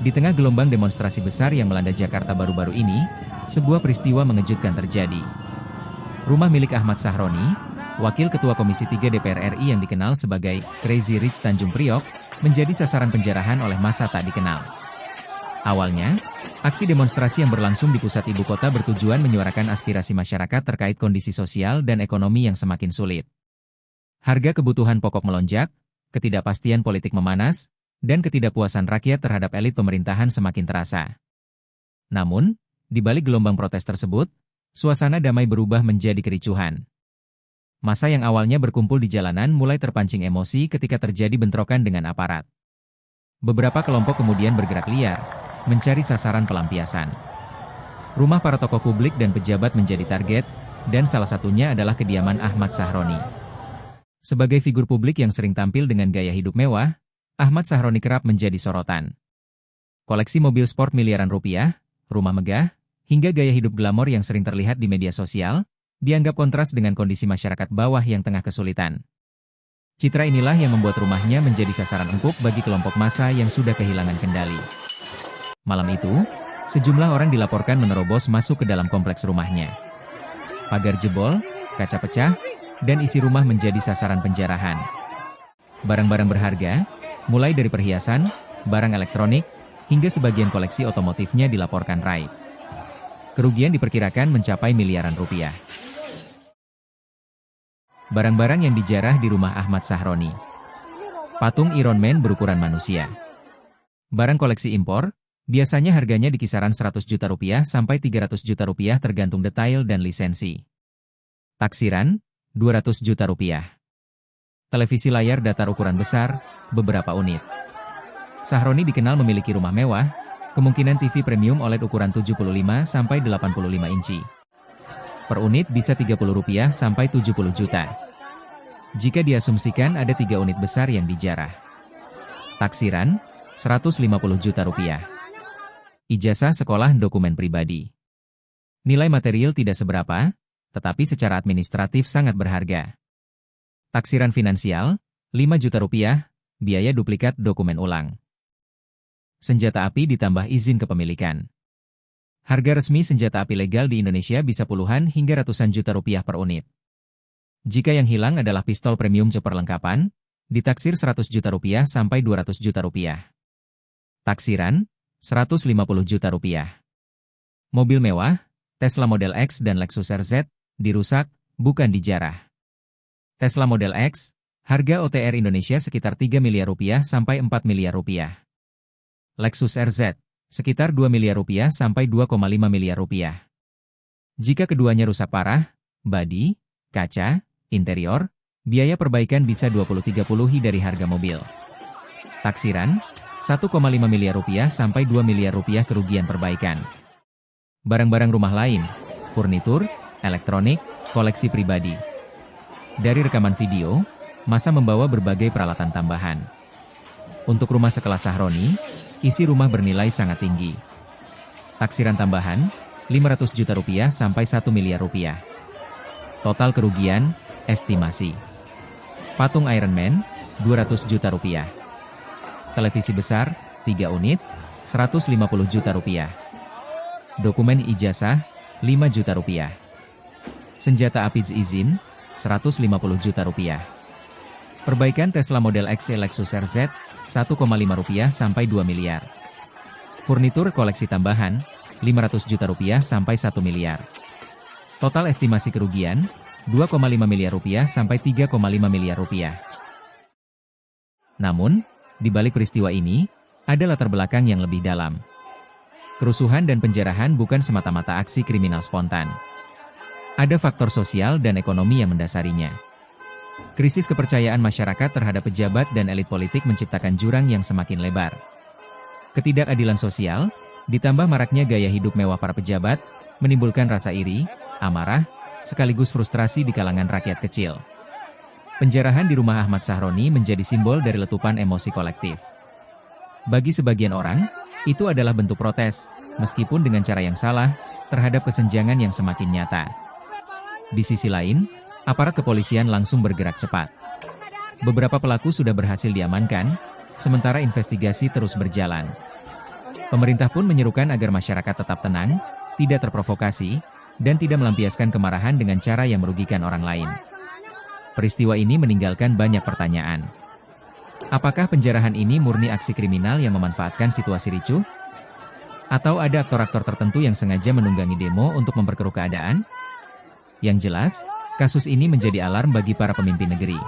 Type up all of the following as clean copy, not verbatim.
Di tengah gelombang demonstrasi besar yang melanda Jakarta baru-baru ini, sebuah peristiwa mengejutkan terjadi. Rumah milik Ahmad Sahroni, Wakil Ketua Komisi 3 DPR RI yang dikenal sebagai Crazy Rich Tanjung Priok, menjadi sasaran penjarahan oleh massa tak dikenal. Awalnya, aksi demonstrasi yang berlangsung di pusat ibu kota bertujuan menyuarakan aspirasi masyarakat terkait kondisi sosial dan ekonomi yang semakin sulit. Harga kebutuhan pokok melonjak, ketidakpastian politik memanas, dan ketidakpuasan rakyat terhadap elit pemerintahan semakin terasa. Namun, di balik gelombang protes tersebut, suasana damai berubah menjadi kericuhan. Massa yang awalnya berkumpul di jalanan mulai terpancing emosi ketika terjadi bentrokan dengan aparat. Beberapa kelompok kemudian bergerak liar, mencari sasaran pelampiasan. Rumah para tokoh publik dan pejabat menjadi target, dan salah satunya adalah kediaman Ahmad Sahroni. Sebagai figur publik yang sering tampil dengan gaya hidup mewah, Ahmad Sahroni kerap menjadi sorotan. Koleksi mobil sport miliaran rupiah, rumah megah, hingga gaya hidup glamor yang sering terlihat di media sosial, dianggap kontras dengan kondisi masyarakat bawah yang tengah kesulitan. Citra inilah yang membuat rumahnya menjadi sasaran empuk bagi kelompok massa yang sudah kehilangan kendali. Malam itu, sejumlah orang dilaporkan menerobos masuk ke dalam kompleks rumahnya. Pagar jebol, kaca pecah, dan isi rumah menjadi sasaran penjarahan. Barang-barang berharga, mulai dari perhiasan, barang elektronik, hingga sebagian koleksi otomotifnya dilaporkan raib. Kerugian diperkirakan mencapai miliaran rupiah. Barang-barang yang dijarah di rumah Ahmad Sahroni. Patung Iron Man berukuran manusia. Barang koleksi impor, biasanya harganya di kisaran 100 juta rupiah sampai 300 juta rupiah tergantung detail dan lisensi. Taksiran, 200 juta rupiah. Televisi layar datar ukuran besar, beberapa unit. Sahroni dikenal memiliki rumah mewah, kemungkinan TV premium OLED ukuran 75 sampai 85 inci. Per unit bisa 30 rupiah sampai 70 juta. Jika diasumsikan ada 3 unit besar yang dijarah. Taksiran, 150 juta rupiah. Ijazah sekolah dokumen pribadi. Nilai material tidak seberapa, tetapi secara administratif sangat berharga. Taksiran finansial, 5 juta rupiah, biaya duplikat dokumen ulang. Senjata api ditambah izin kepemilikan. Harga resmi senjata api legal di Indonesia bisa puluhan hingga ratusan juta rupiah per unit. Jika yang hilang adalah pistol premium perlengkapan, ditaksir 100 juta rupiah sampai 200 juta rupiah. Taksiran, 150 juta rupiah. Mobil mewah, Tesla Model X dan Lexus RZ, dirusak, bukan dijarah. Tesla Model X, harga OTR Indonesia sekitar 3 miliar rupiah sampai 4 miliar rupiah. Lexus RZ, sekitar 2 miliar rupiah sampai 2,5 miliar rupiah. Jika keduanya rusak parah, bodi, kaca, interior, biaya perbaikan bisa 20-30 dari harga mobil. Taksiran, 1,5 miliar rupiah sampai 2 miliar rupiah kerugian perbaikan. Barang-barang rumah lain, furnitur, elektronik, koleksi pribadi. Dari rekaman video, massa membawa berbagai peralatan tambahan. Untuk rumah sekelas Sahroni, isi rumah bernilai sangat tinggi. Taksiran tambahan, 500 juta rupiah sampai 1 miliar rupiah. Total kerugian, estimasi. Patung Iron Man, 200 juta rupiah. Televisi besar, 3 unit, 150 juta rupiah. Dokumen ijazah, 5 juta rupiah. Senjata api izin, 150 juta rupiah. Perbaikan Tesla Model X Lexus RZ, 1,5 rupiah sampai 2 miliar. Furnitur koleksi tambahan, 500 juta rupiah sampai 1 miliar. Total estimasi kerugian, 2,5 miliar rupiah sampai 3,5 miliar rupiah. Namun, di balik peristiwa ini, ada latar belakang yang lebih dalam. Kerusuhan dan penjarahan bukan semata-mata aksi kriminal spontan. Ada faktor sosial dan ekonomi yang mendasarinya. Krisis kepercayaan masyarakat terhadap pejabat dan elit politik menciptakan jurang yang semakin lebar. Ketidakadilan sosial, ditambah maraknya gaya hidup mewah para pejabat, menimbulkan rasa iri, amarah, sekaligus frustrasi di kalangan rakyat kecil. Penjarahan di rumah Ahmad Sahroni menjadi simbol dari letupan emosi kolektif. Bagi sebagian orang, itu adalah bentuk protes, meskipun dengan cara yang salah, terhadap kesenjangan yang semakin nyata. Di sisi lain, aparat kepolisian langsung bergerak cepat. Beberapa pelaku sudah berhasil diamankan, sementara investigasi terus berjalan. Pemerintah pun menyerukan agar masyarakat tetap tenang, tidak terprovokasi, dan tidak melampiaskan kemarahan dengan cara yang merugikan orang lain. Peristiwa ini meninggalkan banyak pertanyaan. Apakah penjarahan ini murni aksi kriminal yang memanfaatkan situasi ricuh? Atau ada aktor-aktor tertentu yang sengaja menunggangi demo untuk memperkeruh keadaan? Yang jelas, kasus ini menjadi alarm bagi para pemimpin negeri.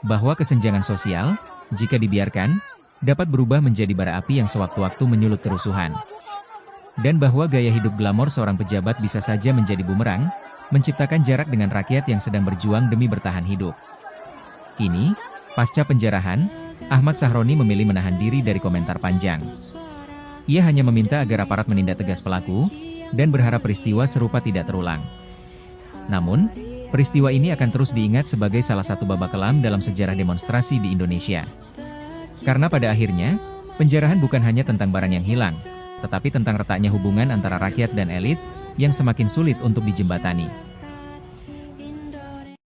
Bahwa kesenjangan sosial, jika dibiarkan, dapat berubah menjadi bara api yang sewaktu-waktu menyulut kerusuhan. Dan bahwa gaya hidup glamor seorang pejabat bisa saja menjadi bumerang, menciptakan jarak dengan rakyat yang sedang berjuang demi bertahan hidup. Kini, pasca penjarahan, Ahmad Sahroni memilih menahan diri dari komentar panjang. Ia hanya meminta agar aparat menindak tegas pelaku, dan berharap peristiwa serupa tidak terulang. Namun, peristiwa ini akan terus diingat sebagai salah satu babak kelam dalam sejarah demonstrasi di Indonesia. Karena pada akhirnya, penjarahan bukan hanya tentang barang yang hilang, tetapi tentang retaknya hubungan antara rakyat dan elit, yang semakin sulit untuk dijembatani.